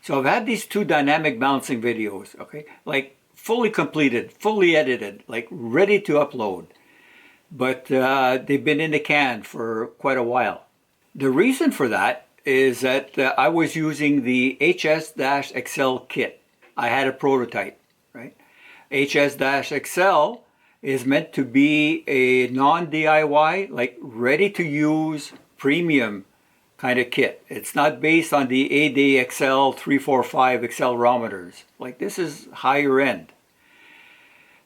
So I've had these two dynamic balancing videos, okay, like fully completed, fully edited, like ready to upload. But they've been in the can for quite a while. The reason for that is that I was using the HS-ACCEL kit. I had a prototype, right? HS-ACCEL is meant to be a non-DIY, like ready-to-use premium kind of kit. It's not based on the ADXL 345 accelerometers. Like this is higher end.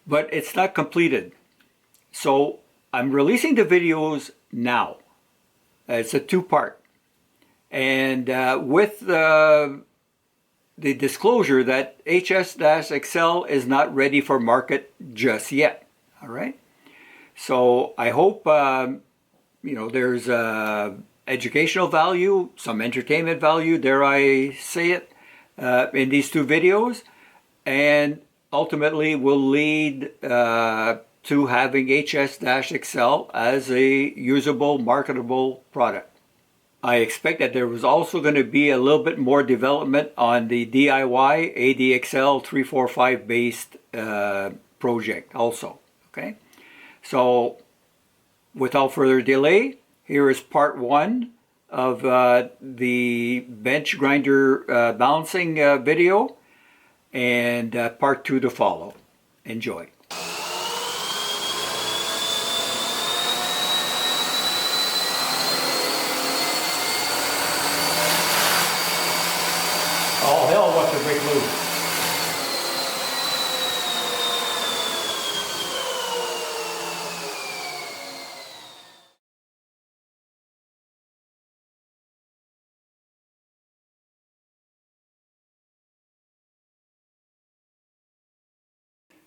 But it's not completed. So I'm releasing the videos now. It's a two-part. And with the disclosure that HS-ACCEL is not ready for market just yet. All right. So I hope there's educational value, some entertainment value, dare I say it, in these two videos, and ultimately will lead to having HS-ACCEL as a usable, marketable product. I expect that there was also going to be a little bit more development on the DIY ADXL 345 based project also. Okay, so without further delay, here is part one of the bench grinder balancing video, and part two to follow. Enjoy. All hell wants to break loose.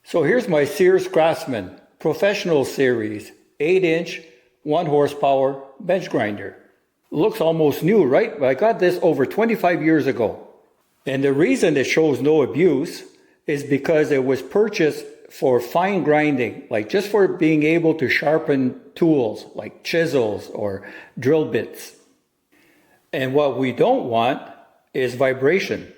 So here's my Sears Craftsman Professional Series 8-inch 1 horsepower bench grinder. Looks almost new, right? But I got this over 25 years ago. And the reason it shows no abuse is because it was purchased for fine grinding, like just for being able to sharpen tools like chisels or drill bits. And what we don't want is vibration.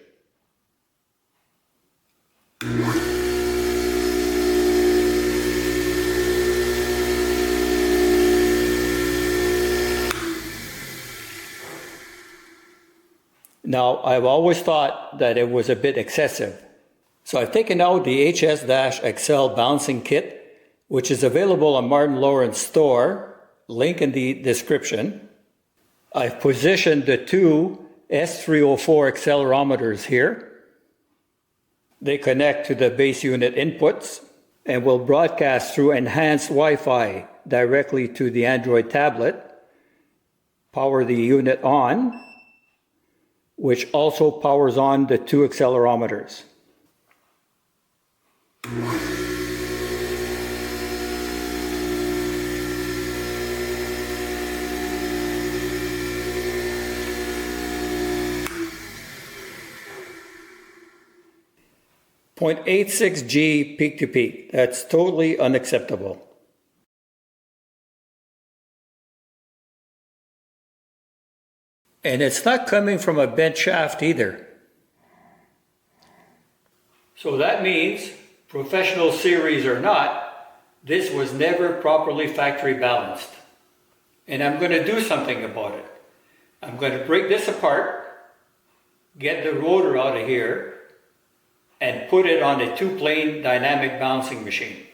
Now, I've always thought that it was a bit excessive. So I've taken out the HS-ACCEL balancing kit, which is available on Martin Loren's store, link in the description. I've positioned the two S304 accelerometers here. They connect to the base unit inputs and will broadcast through enhanced Wi-Fi directly to the Android tablet, power the unit on, which also powers on the two accelerometers. .86 G peak to peak. That's totally unacceptable. And it's not coming from a bent shaft either. So that means, professional series or not, this was never properly factory balanced. And I'm going to do something about it. I'm going to break this apart, get the rotor out of here, and put it on a two-plane dynamic balancing machine.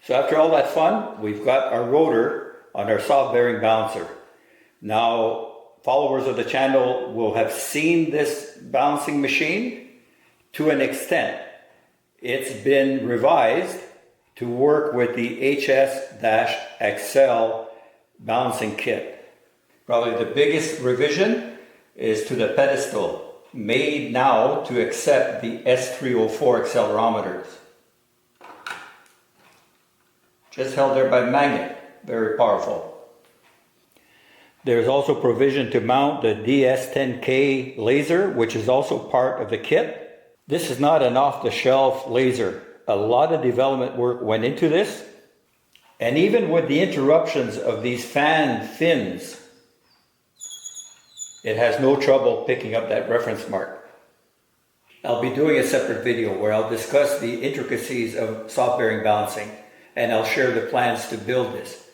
So after all that fun, we've got our rotor on our soft bearing balancer. Now, followers of the channel will have seen this balancing machine to an extent. It's been revised to work with the HS-ACCEL balancing kit. Probably the biggest revision is to the pedestal, made now to accept the S304 accelerometers. Just held there by magnet, very powerful. There's also provision to mount the DS10K laser, which is also part of the kit. This is not an off-the-shelf laser. A lot of development work went into this. And even with the interruptions of these fan fins, it has no trouble picking up that reference mark. I'll be doing a separate video where I'll discuss the intricacies of soft bearing balancing, and I'll share the plans to build this.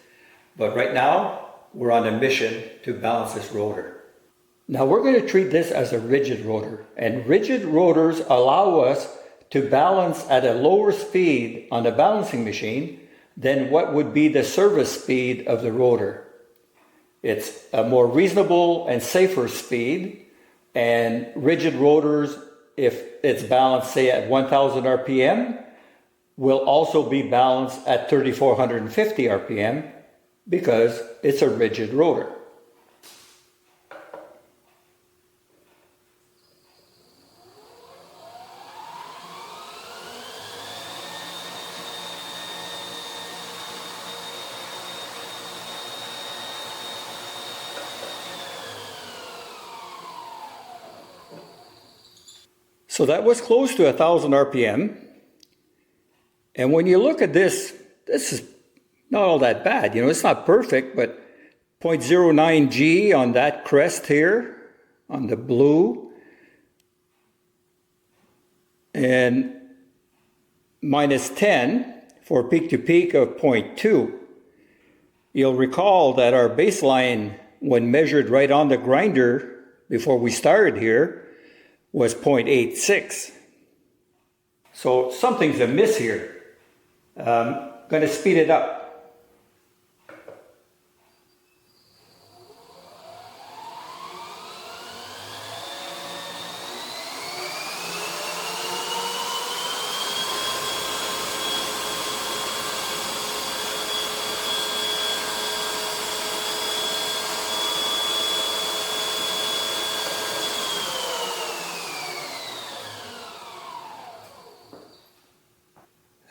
But right now, we're on a mission to balance this rotor. Now we're going to treat this as a rigid rotor, and rigid rotors allow us to balance at a lower speed on the balancing machine than what would be the service speed of the rotor. It's a more reasonable and safer speed, and rigid rotors, if it's balanced say at 1000 RPM, will also be balanced at 3450 RPM because it's a rigid rotor. So that was close to 1000 RPM. And when you look at this, this is not all that bad. You know, it's not perfect, but 0.09 G on that crest here, on the blue, and minus 10 for peak to peak of 0.2. You'll recall that our baseline, when measured right on the grinder before we started here, was 0.86. So something's amiss here. Going to speed it up.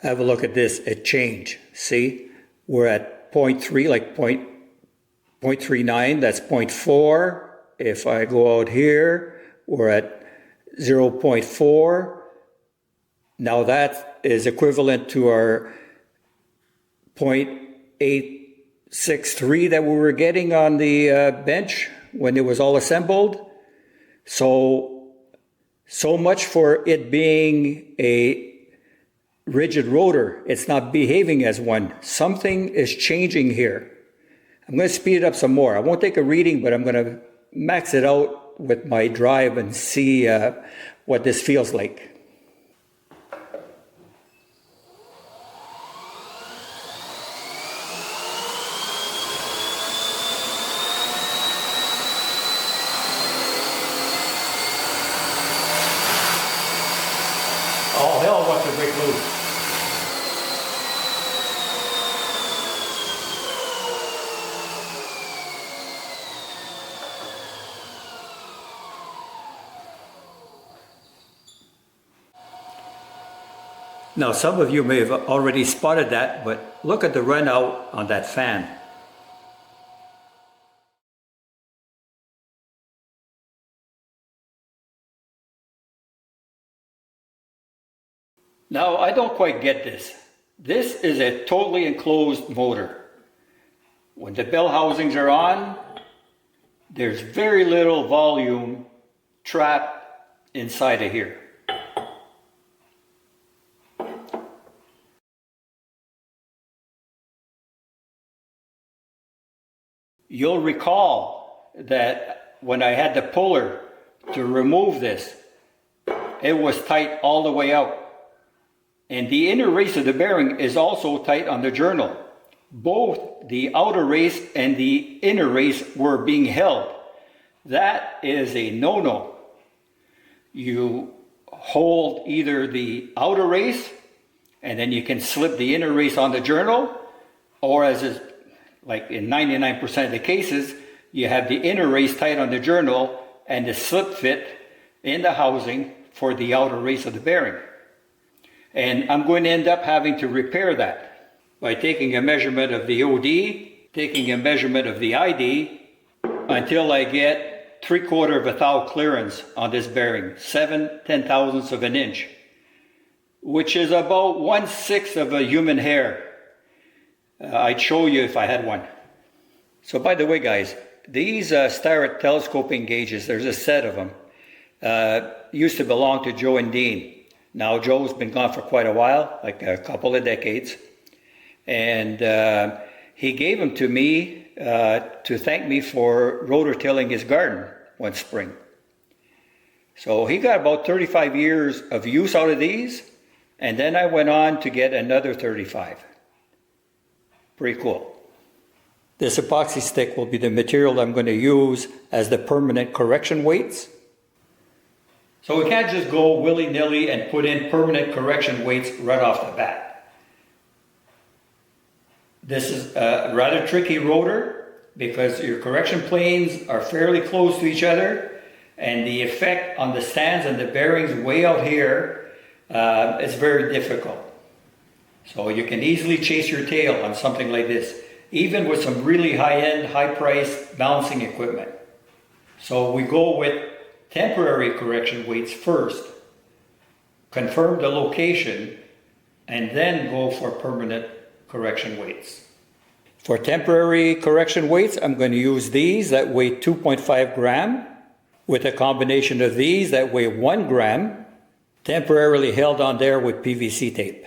Have a look at this, it changed. See, we're at 0.3, like 0.39, that's 0.4. If I go out here, we're at 0.4. Now that is equivalent to our 0.863 that we were getting on the bench when it was all assembled. So much for it being a rigid rotor. It's not behaving as one. Something is changing here. I'm going to speed it up some more. I won't take a reading, but I'm going to max it out with my drive and see what this feels like. All hell wants to break loose. Now, some of you may have already spotted that, but look at the run out on that fan. Now, I don't quite get this. This is a totally enclosed motor. When the bell housings are on, there's very little volume trapped inside of here. You'll recall that when I had the puller to remove this, it was tight all the way out. And the inner race of the bearing is also tight on the journal. Both the outer race and the inner race were being held. That is a no-no. You hold either the outer race and then you can slip the inner race on the journal, or as is like in 99% of the cases, you have the inner race tight on the journal and the slip fit in the housing for the outer race of the bearing. And I'm going to end up having to repair that by taking a measurement of the OD, taking a measurement of the ID, until I get 3/4 of a thou clearance on this bearing, 7/10,000ths of an inch, which is about 1/6 of a human hair. I'd show you if I had one. So by the way, guys, these Starrett telescoping gauges, there's a set of them, used to belong to Joe and Dean. Now Joe's been gone for quite a while, like a couple of decades, and he gave them to me to thank me for rotor-tilling his garden one spring. So he got about 35 years of use out of these, and then I went on to get another 35. Pretty cool. This epoxy stick will be the material I'm going to use as the permanent correction weights. So we can't just go willy-nilly and put in permanent correction weights right off the bat. This is a rather tricky rotor because your correction planes are fairly close to each other, and the effect on the stands and the bearings way out here is very difficult. So you can easily chase your tail on something like this, even with some really high-end, high-priced balancing equipment. So we go with temporary correction weights first, confirm the location, and then go for permanent correction weights. For temporary correction weights, I'm going to use these that weigh 2.5 grams with a combination of these that weigh 1 gram, temporarily held on there with PVC tape.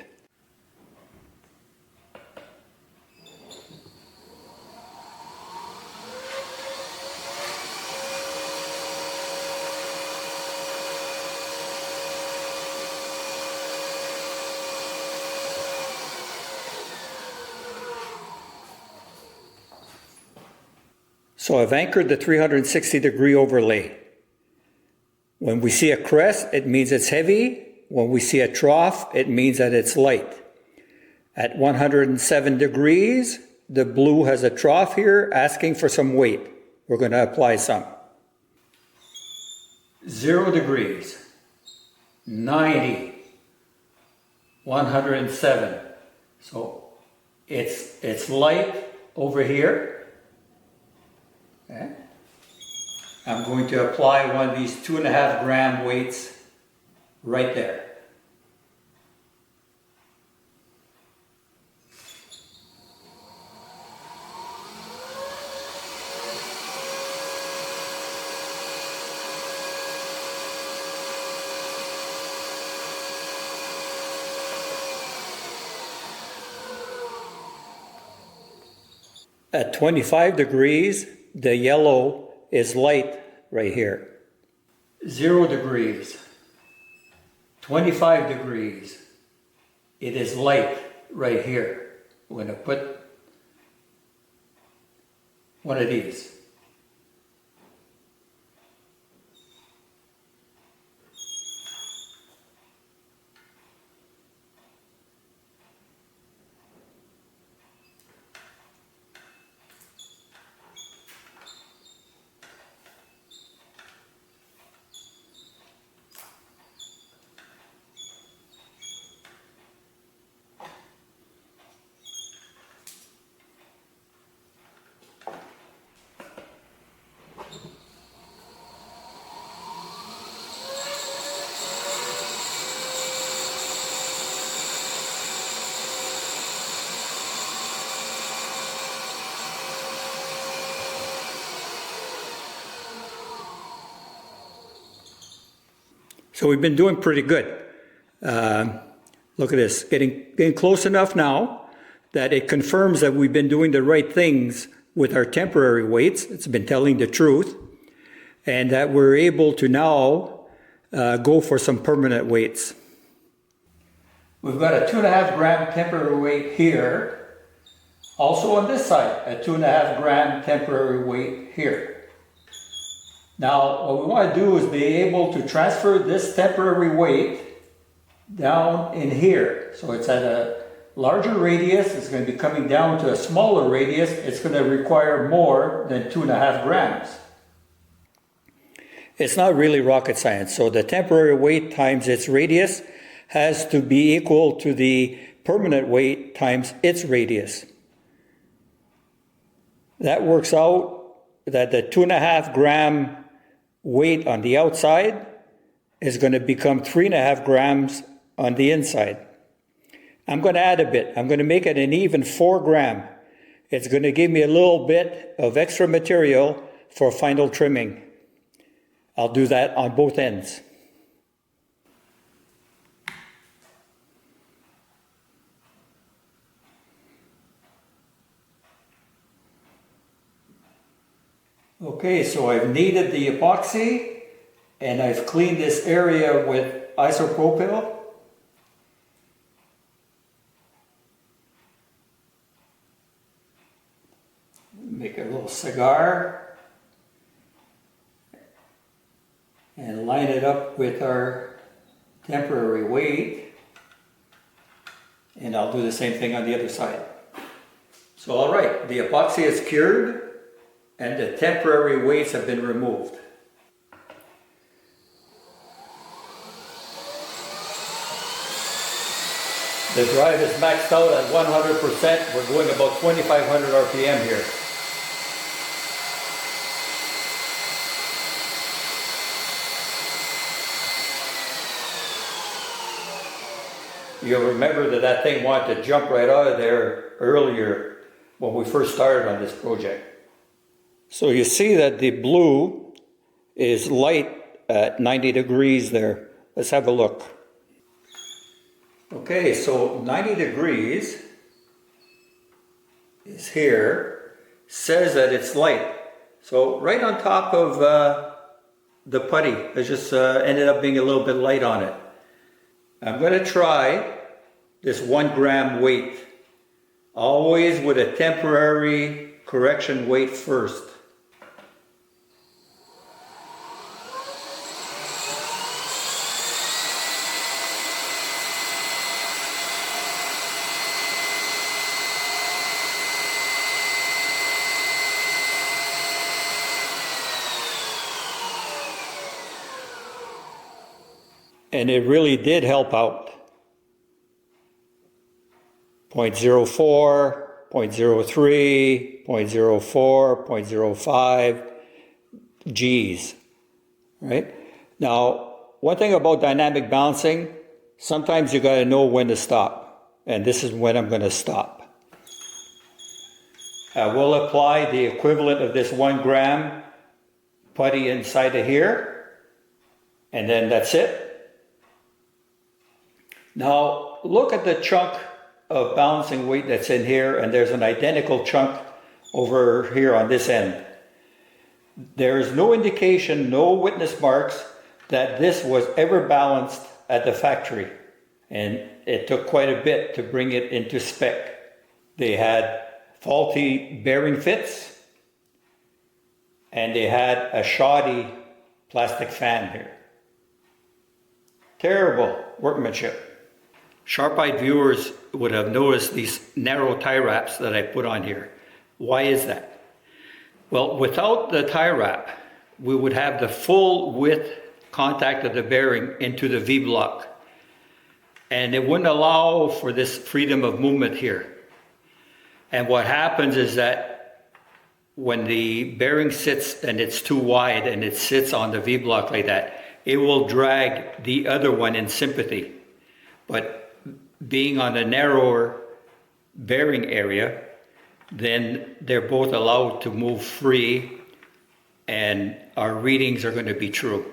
So I've anchored the 360-degree overlay. When we see a crest, it means it's heavy. When we see a trough, it means that it's light. At 107 degrees, the blue has a trough here asking for some weight. We're going to apply some. 0 degrees, 90, 107. So it's light over here. Okay. I'm going to apply one of these 2.5 gram weights right there. At 25 degrees, the yellow is light right here. 0 degrees, 25 degrees, it is light right here. We're going to put one of these. So we've been doing pretty good. Look at this, getting close enough now that it confirms that we've been doing the right things with our temporary weights. It's been telling the truth, and that we're able to now go for some permanent weights. We've got a 2.5 gram temporary weight here. Also on this side, a 2.5 gram temporary weight here. Now, what we want to do is be able to transfer this temporary weight down in here. So it's at a larger radius, it's going to be coming down to a smaller radius. It's going to require more than 2.5 grams. It's not really rocket science. So the temporary weight times its radius has to be equal to the permanent weight times its radius. That works out that the 2.5 gram weight on the outside is going to become 3.5 grams on the inside. I'm going to add a bit. I'm going to make it an even 4 gram. It's going to give me a little bit of extra material for final trimming. I'll do that on both ends. Okay, so I've kneaded the epoxy and I've cleaned this area with isopropyl. Make a little cigar and line it up with our temporary weight, and I'll do the same thing on the other side. So all right, the epoxy is cured and the temporary weights have been removed. The drive is maxed out at 100%. We're going about 2,500 RPM here. You'll remember that that thing wanted to jump right out of there earlier when we first started on this project. So you see that the blue is light at 90 degrees there. Let's have a look. Okay, so 90 degrees is here, says that it's light. So right on top of the putty, it just ended up being a little bit light on it. I'm going to try this 1 gram weight, always with a temporary correction weight first. And it really did help out. 0.04, 0.03, 0.04, 0.05 G's, right? Now, one thing about dynamic balancing, sometimes you got to know when to stop. And this is when I'm going to stop. I will apply the equivalent of this 1 gram putty inside of here. And then that's it. Now, look at the chunk of balancing weight that's in here, and there's an identical chunk over here on this end. There is no indication, no witness marks that this was ever balanced at the factory. And it took quite a bit to bring it into spec. They had faulty bearing fits, and they had a shoddy plastic fan here. Terrible workmanship. Sharp-eyed viewers would have noticed these narrow tie wraps that I put on here. Why is that? Well, without the tie wrap, we would have the full width contact of the bearing into the V-block. And it wouldn't allow for this freedom of movement here. And what happens is that when the bearing sits and it's too wide and it sits on the V-block like that, it will drag the other one in sympathy. But being on a narrower bearing area, then they're both allowed to move free and our readings are going to be true.